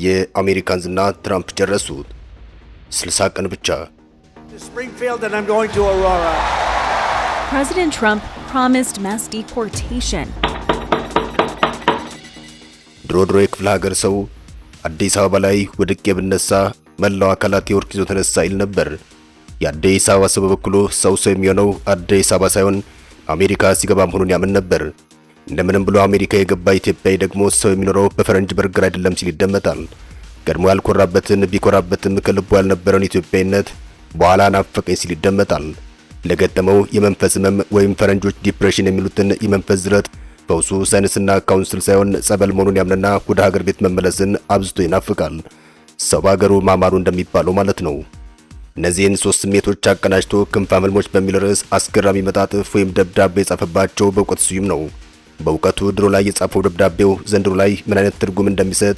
የአሜሪካን ዝና ትራምፕ ጨረሱት። 60 ቀን ብቻ። President Trump promised mass deportation. ድሮ የክፍለ ሀገር ሰው አዲስ አበባ ላይ ወድቄ ብነሳ መላው አካላት የወርቅ ይዞ ተነሳ ይል ነበር። የአዲስ አበባ ሰው በበኩሉ ሰው የሚሆነው አዲስ አበባ ሳይሆን አሜሪካ ሲገባ መሆኑን ያምን ነበር። እንደምንም ብሎ አሜሪካ የገባ ኢትዮጵያዊ ደግሞ ሰው የሚኖረው በፈረንጅ በርገር አይደለም ሲል ይደመጣል። ቀድሞ ያልኮራበትን ቢኮራበትም ከልቡ ያልነበረውን ኢትዮጵያዊነት በኋላ ናፈቀኝ ሲል ይደመጣል። ለገጠመው የመንፈስ ህመም ወይም ፈረንጆች ዲፕሬሽን የሚሉትን የመንፈስ ዝረት ፈውሱ ሳይንስና ካውንስል ሳይሆን ጸበል መሆኑን ያምንና ወደ ሀገር ቤት መመለስን አብዝቶ ይናፍቃል። ሰው በሀገሩ ማማሩ እንደሚባለው ማለት ነው። እነዚህን ሶስት ስሜቶች አቀናጅቶ ክንፈ ህልሞች በሚል ርዕስ አስገራሚ መጣጥፍ ወይም ደብዳቤ የጻፈባቸው በእውቀት ስዩም ነው። በእውቀቱ ድሮ ላይ የጻፈው ደብዳቤው ዘንድሮ ላይ ምን አይነት ትርጉም እንደሚሰጥ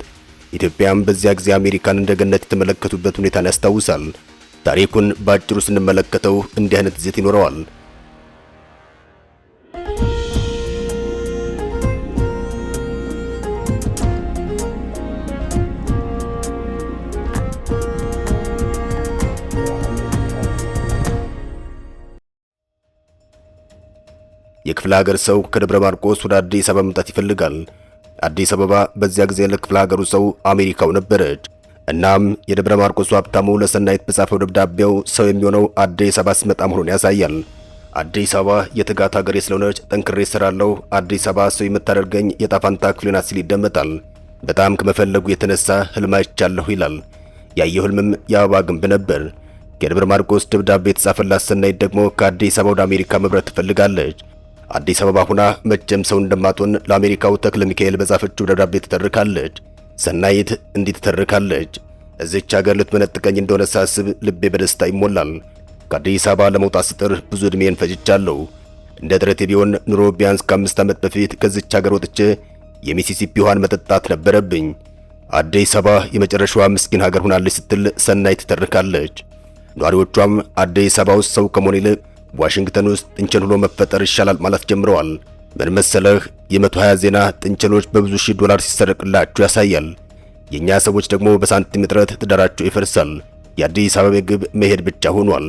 ኢትዮጵያም በዚያ ጊዜ አሜሪካን እንደ ገነት የተመለከቱበት ሁኔታን ያስታውሳል። ታሪኩን ባጭሩ ስንመለከተው እንዲህ አይነት ይዘት ይኖረዋል። የክፍለ ሀገር ሰው ከደብረ ማርቆስ ወደ አዲስ አበባ መምጣት ይፈልጋል። አዲስ አበባ በዚያ ጊዜ ለክፍለ ሀገሩ ሰው አሜሪካው ነበረች። እናም የደብረ ማርቆስ ሀብታሙ ለሰናይት በጻፈው ደብዳቤው ሰው የሚሆነው አዲስ አበባ ሲመጣ መሆኑን ያሳያል። አዲስ አበባ የትጋት ሀገሬ ስለሆነች ጠንክሬ እሰራለሁ፣ አዲስ አበባ ሰው የምታደርገኝ የጣፋንታ ክፍሌ ናት ሲል ይደመጣል። በጣም ከመፈለጉ የተነሳ ህልም አይቻለሁ ይላል። ያየው ህልምም የአበባ ግንብ ነበር። ከደብረ ማርቆስ ደብዳቤ የተጻፈላት ሰናይት ደግሞ ከአዲስ አበባ ወደ አሜሪካ መብረት ትፈልጋለች። አዲስ አበባ ሁና መቼም ሰው እንደማትሆን ለአሜሪካው ተክለ ሚካኤል በጻፈችው ደብዳቤ ትተርካለች። ሰናይት እንዲህ ትተርካለች። እዚች ሀገር ልትመነጥቀኝ እንደሆነ ሳስብ ልቤ በደስታ ይሞላል። ከአዲስ አበባ ለመውጣት ስጥር ብዙ ዕድሜን ፈጅቻለሁ። እንደ ጥረቴ ቢሆን ኑሮ ቢያንስ ከ5 ዓመት በፊት ከዚች ሀገር ወጥቼ የሚሲሲፒ ውሃን መጠጣት ነበረብኝ። አዲስ አበባ የመጨረሻዋ ምስኪን ሀገር ሆናለች ስትል ሰናይት ትተርካለች። ነዋሪዎቿም አዲስ አበባ ውስጥ ሰው ከመሆን ይልቅ ዋሽንግተን ውስጥ ጥንቸል ሆኖ መፈጠር ይሻላል ማለት ጀምረዋል። ምን መሰለህ፣ የ120 ዜና ጥንቸሎች በብዙ ሺህ ዶላር ሲሰረቅላቸው ያሳያል። የኛ ሰዎች ደግሞ በሳንቲም እጥረት ትዳራቸው ይፈርሳል። የአዲስ አበባ ግብ መሄድ ብቻ ሆኗል።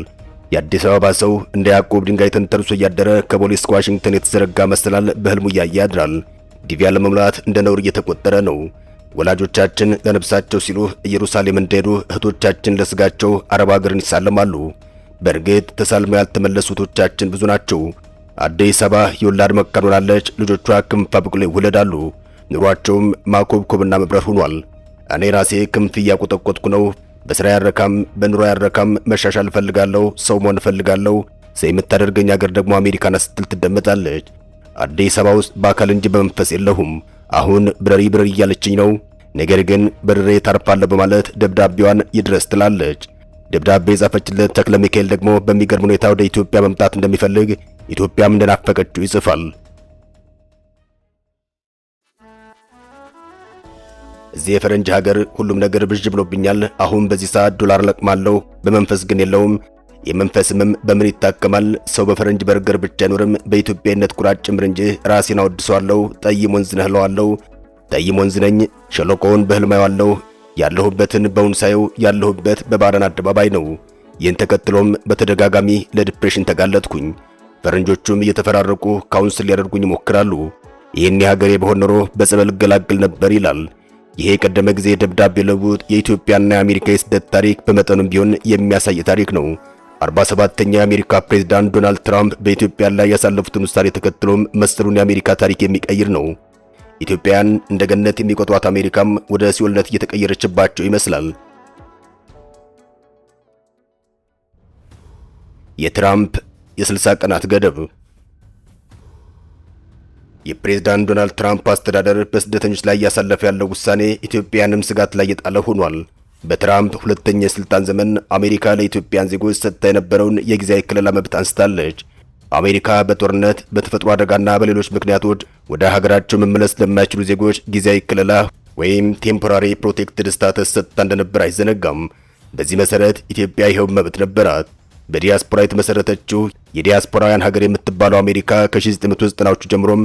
የአዲስ አበባ ሰው እንደ ያዕቆብ ድንጋይ ተንተርሶ እያደረ ከቦሌ እስከ ዋሽንግተን የተዘረጋ መሰላል በህልሙ እያየ ያድራል። ዲቪያ ለመሙላት እንደ ነውር እየተቆጠረ ነው። ወላጆቻችን ለነፍሳቸው ሲሉ ኢየሩሳሌም እንደሄዱ እህቶቻችን ለስጋቸው አረብ ሀገርን ይሳለማሉ። በእርግጥ ተሳልመው ያልተመለሱ እህቶቻችን ብዙ ናቸው። አዲስ አበባ የወላድ መካን ሆናለች። ልጆቿ ክንፍ አብቅለው ይወለዳሉ። ኑሯቸውም ማኮብኮብና መብረር ሆኗል። እኔ ራሴ ክንፍ እያቆጠቆጥኩ ነው። በስራ ያረካም በኑሮ ያረካም መሻሻል እፈልጋለሁ፣ ሰው መሆን እፈልጋለሁ። ሰው የምታደርገኝ ሀገር ደግሞ አሜሪካን ስትል ትደመጣለች። አዲስ አበባ ውስጥ በአካል እንጂ በመንፈስ የለሁም። አሁን ብረሪ እያለችኝ ነው። ነገር ግን በድሬ ታርፋለሁ በማለት ደብዳቤዋን ይድረስ ትላለች። ደብዳቤ የጻፈችለት ተክለ ሚካኤል ደግሞ በሚገርም ሁኔታ ወደ ኢትዮጵያ መምጣት እንደሚፈልግ ኢትዮጵያም እንደናፈቀችው ይጽፋል። እዚህ የፈረንጅ ሀገር ሁሉም ነገር ብዥ ብሎብኛል። አሁን በዚህ ሰዓት ዶላር ለቅማለሁ፣ በመንፈስ ግን የለውም። የመንፈስምም በምን ይታከማል? ሰው በፈረንጅ በርገር ብቻ አይኖርም፣ በኢትዮጵያነት ኩራት ጭምር እንጂ ራሴን አወድሰዋለሁ። ጠይም ወንዝ ነህ እለዋለሁ። ጠይም ወንዝ ነኝ። ሸለቆውን በህልም አየዋለሁ። ያለሁበትን በውን ሳየው ያለሁበት በባረን አደባባይ ነው። ይህን ተከትሎም በተደጋጋሚ ለዲፕሬሽን ተጋለጥኩኝ። ፈረንጆቹም እየተፈራረቁ ካውንስል ሊያደርጉኝ ይሞክራሉ። ይህን የሀገሬ በሆን ኖሮ በጸበል ገላግል ነበር ይላል። ይሄ የቀደመ ጊዜ ደብዳቤ ለውጥ የኢትዮጵያና የአሜሪካ የስደት ታሪክ በመጠኑም ቢሆን የሚያሳይ ታሪክ ነው። 47ኛ የአሜሪካ ፕሬዝዳንት ዶናልድ ትራምፕ በኢትዮጵያ ላይ ያሳለፉትን ውሳኔ ተከትሎም መሰሉን የአሜሪካ ታሪክ የሚቀይር ነው። ኢትዮጵያን እንደ ገነት የሚቆጥሯት አሜሪካም ወደ ሲኦልነት እየተቀየረችባቸው ይመስላል። የትራምፕ የ60 ቀናት ገደብ። የፕሬዝዳንት ዶናልድ ትራምፕ አስተዳደር በስደተኞች ላይ ያሳለፈ ያለው ውሳኔ ኢትዮጵያንም ስጋት ላይ የጣለ ሆኗል። በትራምፕ ሁለተኛ የስልጣን ዘመን አሜሪካ ለኢትዮጵያን ዜጎች ሰጥታ የነበረውን የጊዜያዊ ክልላ መብት አንስታለች። አሜሪካ በጦርነት በተፈጥሮ አደጋና በሌሎች ምክንያቶች ወደ ሀገራቸው መመለስ ለማይችሉ ዜጎች ጊዜያዊ ክልላ ወይም ቴምፖራሪ ፕሮቴክትድ ስታተስ ሰጥታ እንደነበር አይዘነጋም። በዚህ መሰረት ኢትዮጵያ ይኸው መብት ነበራት። በዲያስፖራ የተመሰረተችው የዲያስፖራውያን ሀገር የምትባለው አሜሪካ ከ1990ዎቹ ጀምሮም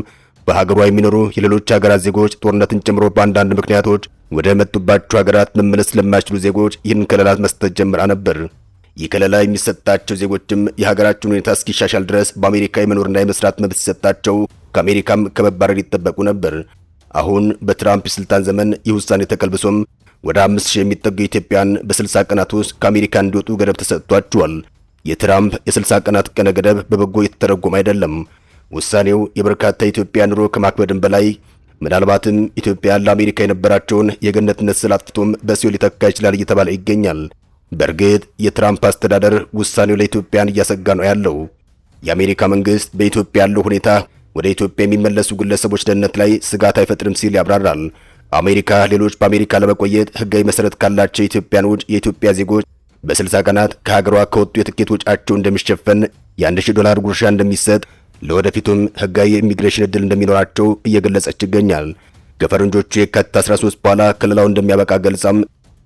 በሀገሯ የሚኖሩ የሌሎች ሀገራት ዜጎች ጦርነትን ጨምሮ በአንዳንድ ምክንያቶች ወደ መጡባቸው ሀገራት መመለስ ለማይችሉ ዜጎች ይህን ከለላ መስጠት ጀምራ ነበር። ይህ ከለላ የሚሰጣቸው ዜጎችም የሀገራቸውን ሁኔታ እስኪሻሻል ድረስ በአሜሪካ የመኖርና የመስራት መብት ሲሰጣቸው ከአሜሪካም ከመባረር ይጠበቁ ነበር። አሁን በትራምፕ የስልጣን ዘመን ይህ ውሳኔ ተቀልብሶም ወደ 5000 የሚጠጉ ኢትዮጵያን በ60 ቀናት ውስጥ ከአሜሪካ እንዲወጡ ገደብ ተሰጥቷቸዋል። የትራምፕ የ60 ቀናት ቀነ ገደብ በበጎ የተተረጎመ አይደለም። ውሳኔው የበርካታ ኢትዮጵያ ኑሮ ከማክበድም በላይ ምናልባትም ኢትዮጵያ ለአሜሪካ የነበራቸውን የገነትነት ስል አጥፍቶም በሲኦል ሊተካ ይችላል እየተባለ ይገኛል። በእርግጥ የትራምፕ አስተዳደር ውሳኔው ለኢትዮጵያን እያሰጋ ነው ያለው። የአሜሪካ መንግስት በኢትዮጵያ ያለው ሁኔታ ወደ ኢትዮጵያ የሚመለሱ ግለሰቦች ደህንነት ላይ ስጋት አይፈጥርም ሲል ያብራራል። አሜሪካ ሌሎች በአሜሪካ ለመቆየት ህጋዊ መሰረት ካላቸው የኢትዮጵያን ውጭ የኢትዮጵያ ዜጎች በ60 ቀናት ከሀገሯ ከወጡ የትኬት ወጪያቸው እንደሚሸፈን $1000 ጉርሻ እንደሚሰጥ ለወደፊቱም ህጋዊ የኢሚግሬሽን ዕድል እንደሚኖራቸው እየገለጸች ይገኛል። ከፈረንጆቹ የካቲት 13 በኋላ ክልላው እንደሚያበቃ ገልጻም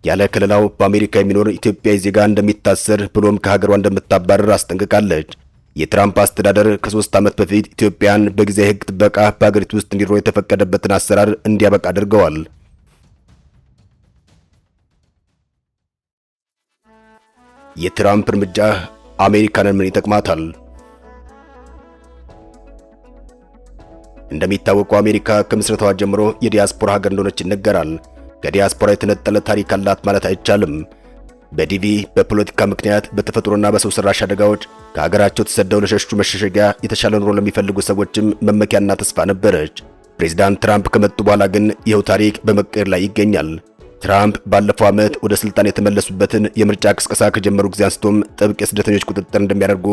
ያለ ክልላው በአሜሪካ የሚኖር ኢትዮጵያዊ ዜጋ እንደሚታሰር ብሎም ከሀገሯ እንደምታባረር አስጠንቅቃለች። የትራምፕ አስተዳደር ከ3 ዓመት በፊት ኢትዮጵያን በጊዜያዊ ህግ ጥበቃ በአገሪቱ ውስጥ እንዲኖር የተፈቀደበትን አሰራር እንዲያበቃ አድርገዋል። የትራምፕ እርምጃ አሜሪካንን ምን ይጠቅማታል? እንደሚታወቀው አሜሪካ ከምስረታዋ ጀምሮ የዲያስፖራ ሀገር እንደሆነች ይነገራል። ከዲያስፖራ የተነጠለ ታሪክ አላት ማለት አይቻልም። በዲቪ በፖለቲካ ምክንያት በተፈጥሮና በሰው ሰራሽ አደጋዎች ከሀገራቸው ተሰደው ለሸሹ መሸሸጊያ የተሻለ ኑሮ ለሚፈልጉ ሰዎችም መመኪያና ተስፋ ነበረች። ፕሬዝዳንት ትራምፕ ከመጡ በኋላ ግን ይኸው ታሪክ በመቀየር ላይ ይገኛል። ትራምፕ ባለፈው ዓመት ወደ ስልጣን የተመለሱበትን የምርጫ ቅስቀሳ ከጀመሩ ጊዜ አንስቶም ጥብቅ የስደተኞች ቁጥጥር እንደሚያደርጉ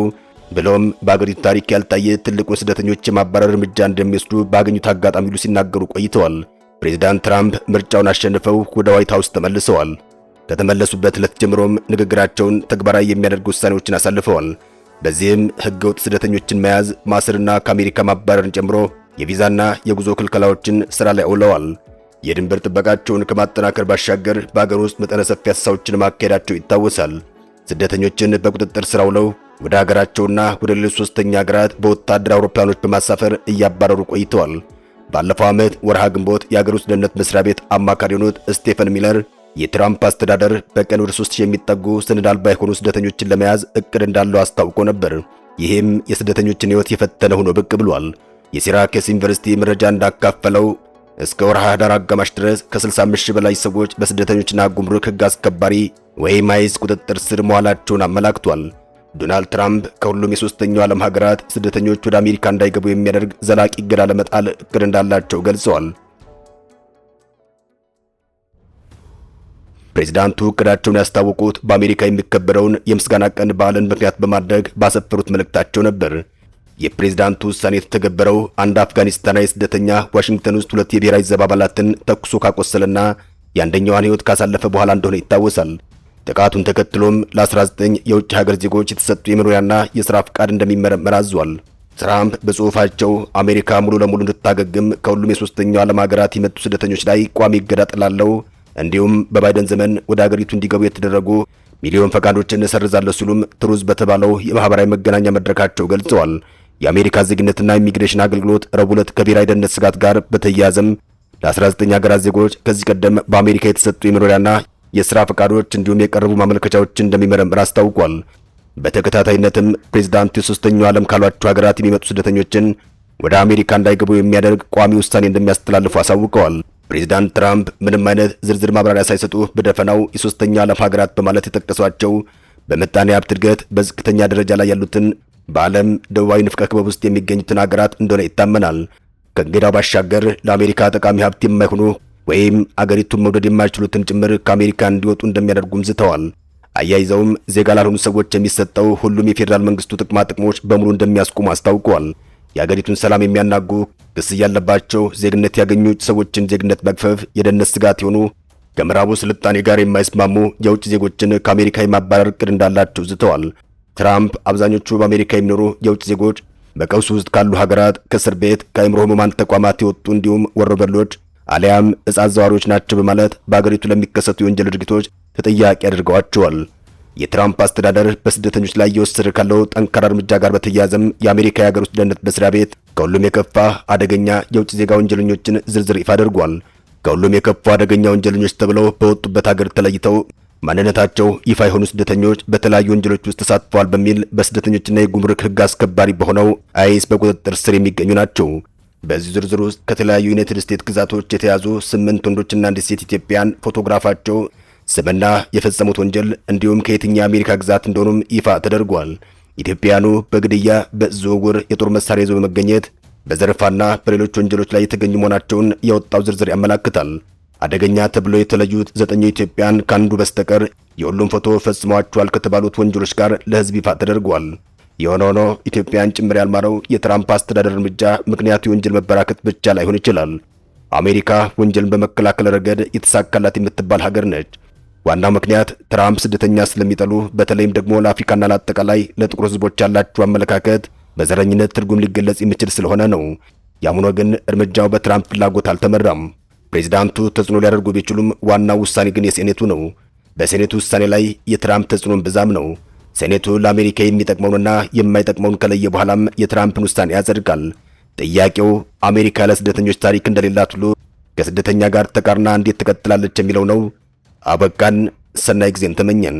ብሎም በአገሪቱ ታሪክ ያልታየ ትልቁ ስደተኞች የማባረር እርምጃ እንደሚወስዱ ባገኙት አጋጣሚ ሁሉ ሲናገሩ ቆይተዋል። ፕሬዝዳንት ትራምፕ ምርጫውን አሸንፈው ወደ ዋይት ሃውስ ተመልሰዋል። ከተመለሱበት ዕለት ጀምሮም ንግግራቸውን ተግባራዊ የሚያደርጉ ውሳኔዎችን አሳልፈዋል። በዚህም ህገወጥ ስደተኞችን መያዝ፣ ማሰርና ከአሜሪካ ማባረርን ጨምሮ የቪዛና የጉዞ ክልከላዎችን ስራ ላይ አውለዋል። የድንበር ጥበቃቸውን ከማጠናከር ባሻገር በአገር ውስጥ መጠነ ሰፊ አሳዎችን ማካሄዳቸው ይታወሳል። ስደተኞችን በቁጥጥር ስር አውለው ወደ ሀገራቸውና ወደ ሌሎች ሶስተኛ ሀገራት በወታደር አውሮፕላኖች በማሳፈር እያባረሩ ቆይተዋል። ባለፈው ዓመት ወርሃ ግንቦት የአገር ውስጥ ደህንነት መስሪያ ቤት አማካሪ የሆኑት ስቴፈን ሚለር የትራምፕ አስተዳደር በቀን ወደ 3000 የሚጠጉ ሰነድ አልባ የሆኑ ስደተኞችን ለመያዝ እቅድ እንዳለው አስታውቆ ነበር። ይህም የስደተኞችን ሕይወት የፈተነ ሆኖ ብቅ ብሏል። የሲራከስ ዩኒቨርሲቲ መረጃ እንዳካፈለው እስከ ወርሃ ኅዳር አጋማሽ ድረስ ከ65,000 በላይ ሰዎች በስደተኞችና ጉምሩክ ሕግ አስከባሪ ወይም አይስ ቁጥጥር ስር መዋላቸውን አመላክቷል። ዶናልድ ትራምፕ ከሁሉም የሶስተኛው ዓለም ሀገራት ስደተኞች ወደ አሜሪካ እንዳይገቡ የሚያደርግ ዘላቂ እገዳ ለመጣል እቅድ እንዳላቸው ገልጸዋል። ፕሬዝዳንቱ እቅዳቸውን ያስታወቁት በአሜሪካ የሚከበረውን የምስጋና ቀን በዓልን ምክንያት በማድረግ ባሰፈሩት መልእክታቸው ነበር። የፕሬዝዳንቱ ውሳኔ የተተገበረው አንድ አፍጋኒስታናዊ ስደተኛ ዋሽንግተን ውስጥ 2 የብሔራዊ ዘብ አባላትን ተኩሶ ካቆሰለና የአንደኛዋን ሕይወት ካሳለፈ በኋላ እንደሆነ ይታወሳል። ጥቃቱን ተከትሎም ለ19 የውጭ ሀገር ዜጎች የተሰጡ የመኖሪያና የሥራ ፍቃድ እንደሚመረመር አዟል። ትራምፕ በጽሑፋቸው አሜሪካ ሙሉ ለሙሉ እንድታገግም ከሁሉም የሶስተኛው ዓለም ሀገራት የመጡ ስደተኞች ላይ ቋሚ እገዳ ጥላለሁ፣ እንዲሁም በባይደን ዘመን ወደ ሀገሪቱ እንዲገቡ የተደረጉ ሚሊዮን ፈቃዶችን እሰርዛለሁ ሲሉም ትሩዝ በተባለው የማህበራዊ መገናኛ መድረካቸው ገልጸዋል። የአሜሪካ ዜግነትና ኢሚግሬሽን አገልግሎት ረቡዕ ዕለት ከብሔራዊ ደህንነት ስጋት ጋር በተያያዘም ለ19 ሀገራት ዜጎች ከዚህ ቀደም በአሜሪካ የተሰጡ የመኖሪያና የሥራ ፈቃዶች እንዲሁም የቀረቡ ማመልከቻዎችን እንደሚመረምር አስታውቋል። በተከታታይነትም ፕሬዝዳንቱ የሶስተኛው ዓለም ካሏቸው ሀገራት የሚመጡ ስደተኞችን ወደ አሜሪካ እንዳይገቡ የሚያደርግ ቋሚ ውሳኔ እንደሚያስተላልፉ አሳውቀዋል። ፕሬዝዳንት ትራምፕ ምንም አይነት ዝርዝር ማብራሪያ ሳይሰጡ በደፈናው የሶስተኛ ዓለም ሀገራት በማለት የጠቀሷቸው በምጣኔ ሀብት እድገት በዝቅተኛ ደረጃ ላይ ያሉትን በዓለም ደቡባዊ ንፍቀ ክበብ ውስጥ የሚገኙትን ሀገራት እንደሆነ ይታመናል። ከእንግዳው ባሻገር ለአሜሪካ ጠቃሚ ሀብት የማይሆኑ ወይም አገሪቱን መውደድ የማይችሉትን ጭምር ከአሜሪካ እንዲወጡ እንደሚያደርጉም ዝተዋል። አያይዘውም ዜጋ ላልሆኑ ሰዎች የሚሰጠው ሁሉም የፌዴራል መንግስቱ ጥቅማ ጥቅሞች በሙሉ እንደሚያስቆሙ አስታውቀዋል። የአገሪቱን ሰላም የሚያናጉ ክስ ያለባቸው ዜግነት ያገኙ ሰዎችን ዜግነት መግፈፍ፣ የደህንነት ስጋት የሆኑ ከምዕራቡ ስልጣኔ ጋር የማይስማሙ የውጭ ዜጎችን ከአሜሪካ የማባረር እቅድ እንዳላቸው ዝተዋል። ትራምፕ አብዛኞቹ በአሜሪካ የሚኖሩ የውጭ ዜጎች በቀውስ ውስጥ ካሉ ሀገራት፣ ከእስር ቤት፣ ከአእምሮ ህሙማን ተቋማት የወጡ እንዲሁም ወሮበሎች አሊያም ዕፅ አዘዋሪዎች ናቸው በማለት በአገሪቱ ለሚከሰቱ የወንጀል ድርጊቶች ተጠያቂ አድርገዋቸዋል። የትራምፕ አስተዳደር በስደተኞች ላይ እየወሰደ ካለው ጠንካራ እርምጃ ጋር በተያያዘም የአሜሪካ የሀገር ውስጥ ደህንነት መስሪያ ቤት ከሁሉም የከፋ አደገኛ የውጭ ዜጋ ወንጀለኞችን ዝርዝር ይፋ አድርጓል። ከሁሉም የከፋ አደገኛ ወንጀለኞች ተብለው በወጡበት ሀገር ተለይተው ማንነታቸው ይፋ የሆኑ ስደተኞች በተለያዩ ወንጀሎች ውስጥ ተሳትፈዋል በሚል በስደተኞችና የጉምሩክ ሕግ አስከባሪ በሆነው አይስ በቁጥጥር ስር የሚገኙ ናቸው። በዚህ ዝርዝር ውስጥ ከተለያዩ ዩናይትድ ስቴትስ ግዛቶች የተያዙ 8 ወንዶችና አንዲት ሴት ኢትዮጵያን ፎቶግራፋቸው፣ ስምና የፈጸሙት ወንጀል እንዲሁም ከየትኛው የአሜሪካ ግዛት እንደሆኑም ይፋ ተደርጓል። ኢትዮጵያኑ በግድያ፣ በዝውውር፣ የጦር መሳሪያ ይዘው በመገኘት በዘረፋና በሌሎች ወንጀሎች ላይ የተገኙ መሆናቸውን የወጣው ዝርዝር ያመላክታል። አደገኛ ተብሎ የተለዩት 9 ኢትዮጵያን ከአንዱ በስተቀር የሁሉም ፎቶ ፈጽመዋቸዋል ከተባሉት ወንጀሎች ጋር ለሕዝብ ይፋ ተደርጓል። የሆነ ሆኖ ኢትዮጵያን ጭምር ያልማረው የትራምፕ አስተዳደር እርምጃ ምክንያቱ የወንጀል መበራከት ብቻ ላይሆን ይችላል። አሜሪካ ወንጀልን በመከላከል ረገድ የተሳካላት የምትባል ሀገር ነች። ዋናው ምክንያት ትራምፕ ስደተኛ ስለሚጠሉ በተለይም ደግሞ ለአፍሪካና ለአጠቃላይ ለጥቁር ሕዝቦች ያላቸው አመለካከት በዘረኝነት ትርጉም ሊገለጽ የሚችል ስለሆነ ነው። ያም ሆኖ ግን እርምጃው በትራምፕ ፍላጎት አልተመራም። ፕሬዚዳንቱ ተጽዕኖ ሊያደርጉ ቢችሉም ዋናው ውሳኔ ግን የሴኔቱ ነው። በሴኔቱ ውሳኔ ላይ የትራምፕ ተጽዕኖን ብዛም ነው። ሴኔቱ ለአሜሪካ የሚጠቅመውንና የማይጠቅመውን ከለየ በኋላም የትራምፕን ውሳኔ ያጸድቃል። ጥያቄው አሜሪካ ለስደተኞች ታሪክ እንደሌላት ሁሉ ከስደተኛ ጋር ተቃርና እንዴት ትቀጥላለች የሚለው ነው። አበቃን። ሰናይ ጊዜን ተመኘን።